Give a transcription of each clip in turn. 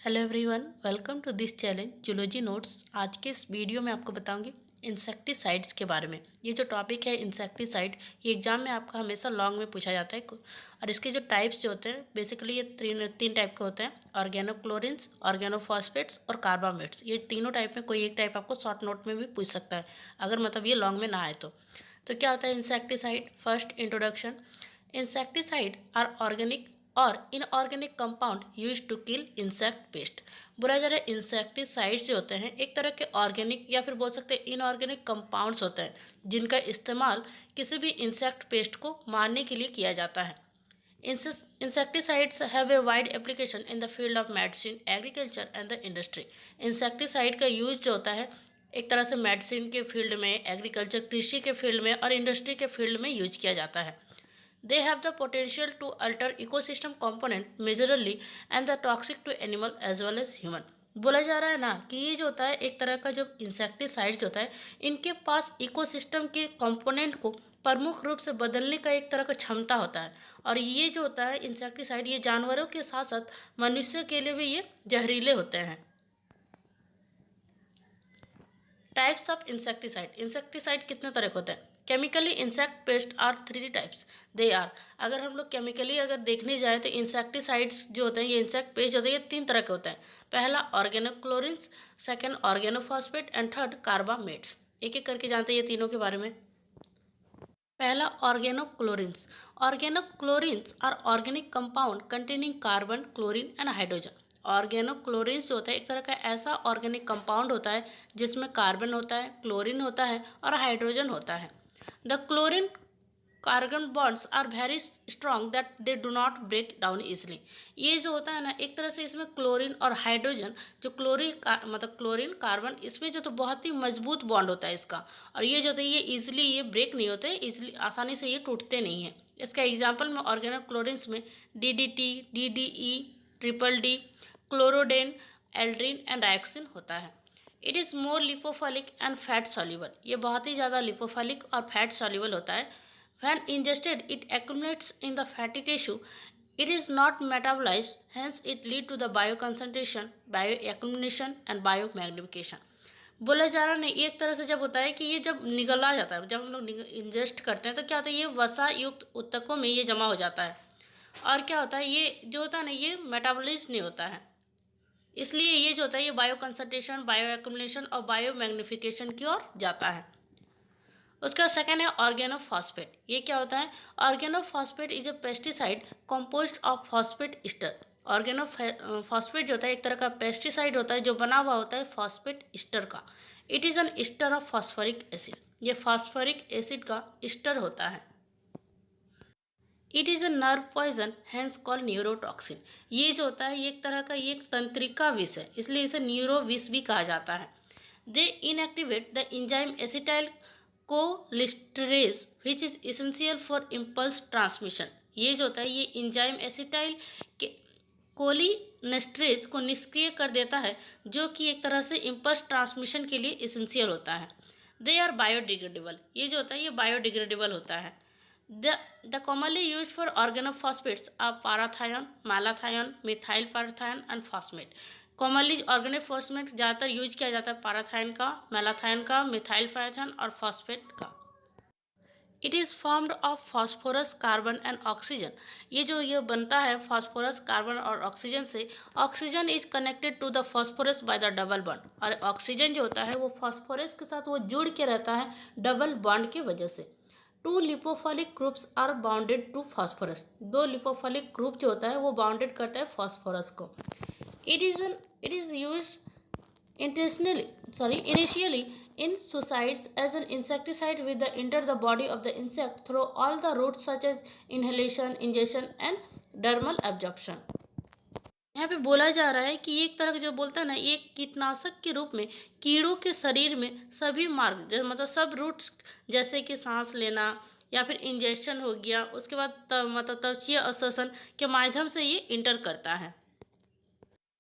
Hello everyone, welcome to this challenge zoology notes. आज के इस वीडियो में आपको बताऊंगी इंसेक्टिसाइड्स के बारे में। ये जो टॉपिक है इंसेक्टिसाइड, ये एग्जाम में आपका हमेशा लॉन्ग में पूछा जाता है। और इसके जो टाइप्स जो होते हैं, बेसिकली ये तीन टाइप के होते हैं: ऑर्गेनोक्लोरिन्स, ऑर्गेनोफॉस्फेट्स और कार्बामेट्स। ये तीनों टाइप में कोई एक टाइप आपको शॉर्ट नोट में भी पूछ सकता है, अगर मतलब ये लॉन्ग में ना आए तो क्या होता है insecticide? First introduction. Insecticide are organic और inorganic compound use to kill insect pest. बोला जा रहा है इंसेक्टिसाइड्स जो होते हैं एक तरह के ऑर्गेनिक या फिर बोल सकते हैं इनऑर्गेनिक कंपाउंड्स होते हैं, जिनका इस्तेमाल किसी भी इंसेक्ट पेस्ट को मारने के लिए किया जाता है। Insecticides have a wide application in the field of medicine, agriculture and the industry. Insecticide का यूज जो होता है एक तरह से मेडिसिन के फील्ड में, एग्रीकल्चर कृषि के फील्ड में और इंडस्ट्री के फील्ड में यूज किया जाता है। They have the potential to alter ecosystem component majorly and the toxic to animal as well as human. बोला जा रहा है ना कि ये जो होता है एक तरह का जो इंसेक्टिसाइड्स होता है, इनके पास इकोसिस्टम के कंपोनेंट को प्रमुख रूप से बदलने का एक तरह का क्षमता होता है। और ये जो होता है इंसेक्टिसाइड, ये जानवरों के साथ साथ मनुष्य के लिए भी ये जहरीले होते हैं। Types of insecticide. इंसेक्टिसाइड कितने तरह के होते हैं? Chemically insect pest are three types. They are, अगर हम लोग केमिकली अगर देखने जाए तो इंसेक्टिसाइड्स जो होते हैं, ये इंसेक्ट पेस्ट होते हैं, ये तीन तरह के होते हैं। पहला organochlorines, second organophosphate and third carbamates. एक एक करके जानते हैं ये तीनों के बारे में। पहला organochlorines. Organochlorines are organic compound containing carbon, chlorine and hydrogen. Organochlorines जो होता है एक तरह का ऐसा ऑर्गेनिक कंपाउंड होता है जिसमें कार्बन होता है, क्लोरीन होता है और हाइड्रोजन होता है। The chlorine carbon bonds are very strong that they do not break down easily. ये जो होता है ना एक तरह से इसमें क्लोरीन और हाइड्रोजन, जो मतलब क्लोरीन कार्बन, इसमें जो तो बहुत ही मजबूत बॉन्ड होता है इसका। और ये जो होता है ये इजिली ये ब्रेक नहीं होते, इजिली आसानी से ये टूटते नहीं हैं। इसका एग्जाम्पल में ऑर्गेनोक्लोरिन्स में DDT, DDE, triple D, chlordane, aldrin and dioxin होता है। It is more lipophilic and fat soluble. ये बहुत ही ज़्यादा लिपोफिलिक और फैट सॉल्युबल होता है। When ingested, it accumulates in the fatty tissue. It is not metabolized, hence it lead to the bioconcentration, bioaccumulation and biomagnification. बोला जा रहा नहीं, एक तरह से जब होता है कि ये जब निगला जाता है, जब हम लोग इंजेस्ट करते हैं तो क्या होता है, ये वसा युक्त ऊतकों में ये जमा हो जाता है। और क्या होता है, ये जो होता है ना ये मेटाबॉलाइज नहीं होता है, इसलिए ये जो होता है ये बायो कंसंट्रेशन, बायो एक्युमुलेशन और बायो मैग्निफिकेशन की ओर जाता है। उसका सेकेंड है ऑर्गेनोफॉस्फेट। ये क्या होता है? Organophosphate is a pesticide composed of phosphate Easter. Organophosphate जो होता है एक तरह का पेस्टिसाइड होता है जो बना हुआ होता है फॉस्फेट ईस्टर का। It is an ester of phosphoric acid. ये फॉस्फोरिक एसिड का ईस्टर होता है। It is a nerve poison, hence called neurotoxin. ये जो होता है ये एक तरह का ये एक तंत्रिका विष है, इसलिए इसे न्यूरो विष भी कहा जाता है। They inactivate the enzyme acetyl cholinesterase which is essential for impulse transmission. ये जो होता है ये एंजाइम एसिटाइल के कोलिनेस्ट्रेज को निष्क्रिय कर देता है, जो कि एक तरह से इम्पल्स ट्रांसमिशन के लिए इसेंशियल होता है। They are biodegradable. ये जो होता है ये बायोडिग्रेडेबल होता है। The commonly used for organophosphates are parathion, malathion, methyl parathion and phosphate. Commonly organophosphate ज़्यादातर यूज किया जाता है पाराथाइन का, मेलाथाइन का, मिथाइल पाराथाइन और फॉस्फेट का। It is formed of phosphorus, carbon and oxygen. ये जो ये बनता है फॉस्फोरस, कार्बन और ऑक्सीजन से। Oxygen is connected to the phosphorus by the double bond. और ऑक्सीजन जो होता है वो फॉस्फोरस के साथ वो जुड़ के रहता है डबल बॉन्ड की वजह से। Two lipophilic groups are bounded to phosphorus. दो लिपोफिलिक ग्रुप जो होता है वो बाउंडेड करता है फॉस्फोरस को। It is used initially in suicides as an insecticide with the enter the body of the insect through all the routes such as inhalation, ingestion and dermal absorption. यहाँ पे बोला जा रहा है कि एक तरह का जो बोलता है ना एक कीटनाशक के रूप में कीड़ों के शरीर में सभी मार्ग मतलब सब रूट्स, जैसे कि सांस लेना या फिर इंजेक्शन हो गया, उसके बाद मतलब त्वचीय अवशोषण के माध्यम से ये इंटर करता है।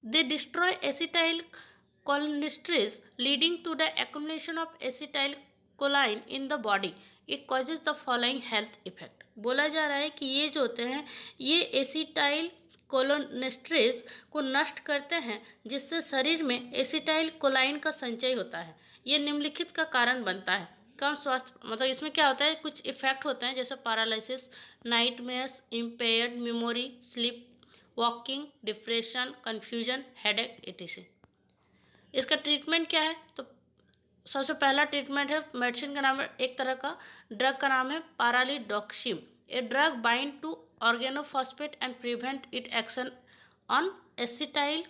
They destroy acetylcholinesterase, leading to the accumulation of acetylcholine in the body. It causes the following health effect. बोला जा रहा है कि ये जो होते हैं ये एसिटाइल कोलोनेस्ट्रेज को नष्ट करते हैं, जिससे शरीर में एसिटाइल कोलाइन का संचय होता है। ये निम्नलिखित का कारण बनता है। कम स्वास्थ्य, मतलब इसमें क्या होता है, कुछ इफेक्ट होते हैं जैसे paralysis, nightmares, impaired memory, sleep walking, depression, confusion, headache etc। इसका ट्रीटमेंट क्या है? तो सबसे पहला ट्रीटमेंट है, मेडिसिन का नाम है, एक तरह का ड्रग का नाम है pralidoxime. A drug bind to organophosphate and prevent it action on acetyl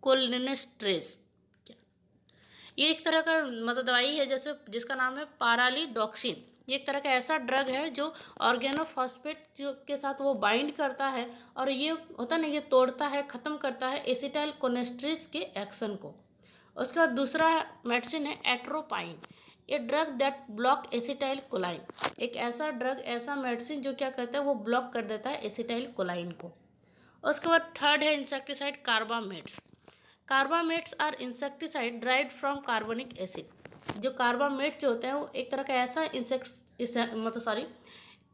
cholinesterase. ये एक तरह का मतलब दवाई है जैसे जिसका नाम है पारालिडॉक्सिन। ये एक तरह का ऐसा ड्रग है जो ऑर्गेनोफॉस्फेट जो के साथ वो बाइंड करता है और ये होता नहीं, ये तोड़ता है, ख़त्म करता है एसिटाइल कोलेस्ट्रेज के एक्शन को। उसके बाद दूसरा मेडिसिन है atropine. A drug that block acetyl कोलाइन। एक ऐसा ड्रग, ऐसा मेडिसिन जो क्या करता है, वो ब्लॉक कर देता है एसिटाइल कोलाइन को। उसके बाद थर्ड है insecticide carbamates. Carbamates are insecticide derived from carbonic acid. जो कार्बामेट्स जो होते हैं वो एक तरह का ऐसा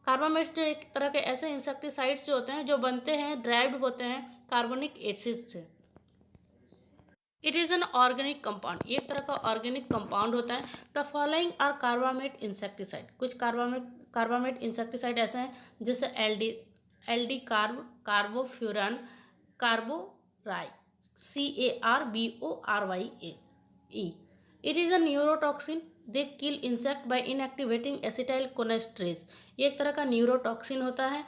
कार्बामेट्स जो एक तरह के ऐसे इंसेक्टिसाइड्स जो होते हैं जो बनते हैं, ड्राइव्ड होते हैं कार्बोनिक एसिड से। It is an organic compound. ये एक तरह का ऑर्गेनिक कंपाउंड होता है। The following are carbamate insecticide. कुछ कार्बामेट इंसेक्टिसाइड ऐसे हैं जैसे aldicarb, carbofuran, carbaryl, CARBORYE। It is a neurotoxin. They kill insect by inactivating acetylcholinesterase। ये एक तरह का न्यूरोटॉक्सिन होता है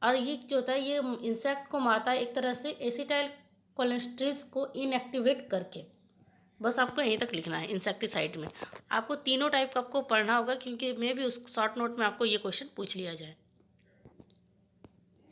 और ये जो होता है ये इंसेक्ट को मारता है एक तरह से एसिटाइल कोलेस्ट्रेज को इनएक्टिवेट करके। बस आपको यहीं तक लिखना है इंसेक्टिसाइड में। आपको तीनों टाइप का आपको पढ़ना होगा क्योंकि मे भी उस शॉर्ट नोट में आपको ये क्वेश्चन पूछ लिया जाए।